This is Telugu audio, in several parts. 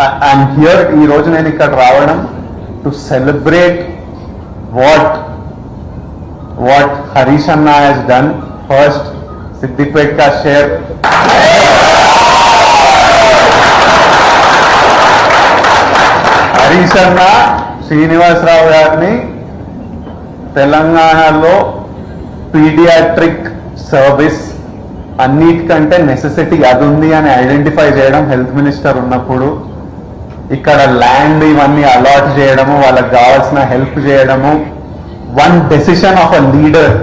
I'm here ఈ రోజు నేను ఇక్కడ రావడం to celebrate what Harish Anna has done. First, Siddipet ka share. Harish Anna Srinivasarao గారిని తెలంగాణలో పీడియాట్రిక్ సర్వీస్ అన్నిటికంటే నెసెసిటీ అది ఉంది అని ఐడెంటిఫై చేయడం హెల్త్ మినిస్టర్ ఉన్నప్పుడు, ఇక్కడ ల్యాండ్ ఇవన్నీ అలాట్ చేయడము, వాళ్ళకి కావాల్సిన హెల్ప్ చేయడము, one decision of a leader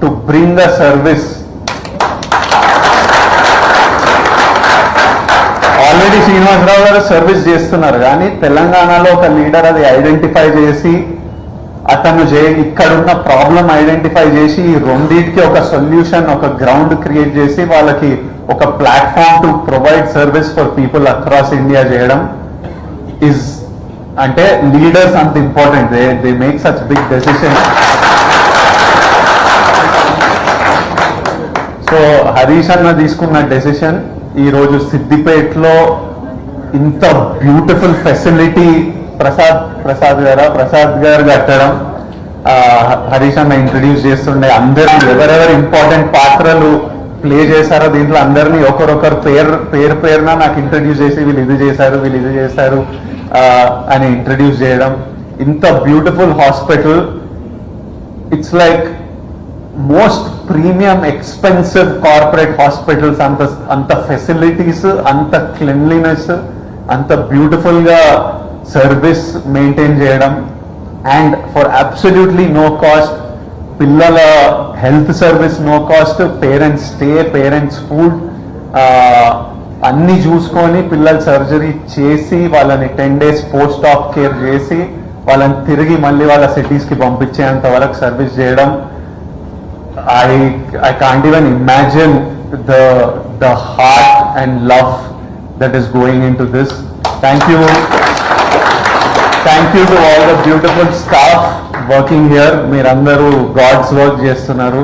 to bring a service. Already Srinivasarao గారు సర్వీస్ చేస్తున్నారు, కానీ తెలంగాణలో ఒక లీడర్ అది ఐడెంటిఫై చేసి అతను ఇక్కడున్న ప్రాబ్లం ఐడెంటిఫై చేసి ఈ రెండింటికి ఒక సొల్యూషన్, ఒక గ్రౌండ్ క్రియేట్ చేసి వాళ్ళకి ఒక platform to provide service for people across India చేయడం ఇస్ అంటే లీడర్స్ అంత important. They make such big decision. So Harish అన్న తీసుకున్న డెసిషన్ ఈ రోజు సిద్దిపేటలో ఇంత బ్యూటిఫుల్ ఫెసిలిటీ ప్రసాద్ గారు కట్టడం, హరీష్ అన్న ఇంట్రడ్యూస్ చేస్తుండే అందరూ ఎవరెవరు ఇంపార్టెంట్ పాత్రలు ప్లే చేశారో దీంట్లో అందరినీ ఒకరొకరు పేరున నాకు ఇంట్రడ్యూస్ చేసి వీళ్ళు ఇది చేశారు అని ఇంట్రడ్యూస్ చేయడం. ఇంత beautiful hospital, it's like most premium expensive corporate hospitals. అంత ఫెసిలిటీస్, అంత క్లీన్లీనెస్, అంత బ్యూటిఫుల్ గా సర్వీస్ మెయింటైన్ చేయడం, and for absolutely no cost. పిల్లల health service no cost, parents stay, parents food అన్ని చూసుకొని పిల్లల సర్జరీ చేసి వాళ్ళని 10 days పోస్ట్ ఆఫ్ కేర్ చేసి వాళ్ళని తిరిగి మళ్ళీ వాళ్ళ సిటీస్ కి పంపించేంత వరకు సర్వీస్ చేయడం. I can't even imagine the heart and love that is going into this. Thank you to all the beautiful staff working here. Meerandaru God's work chestunaru.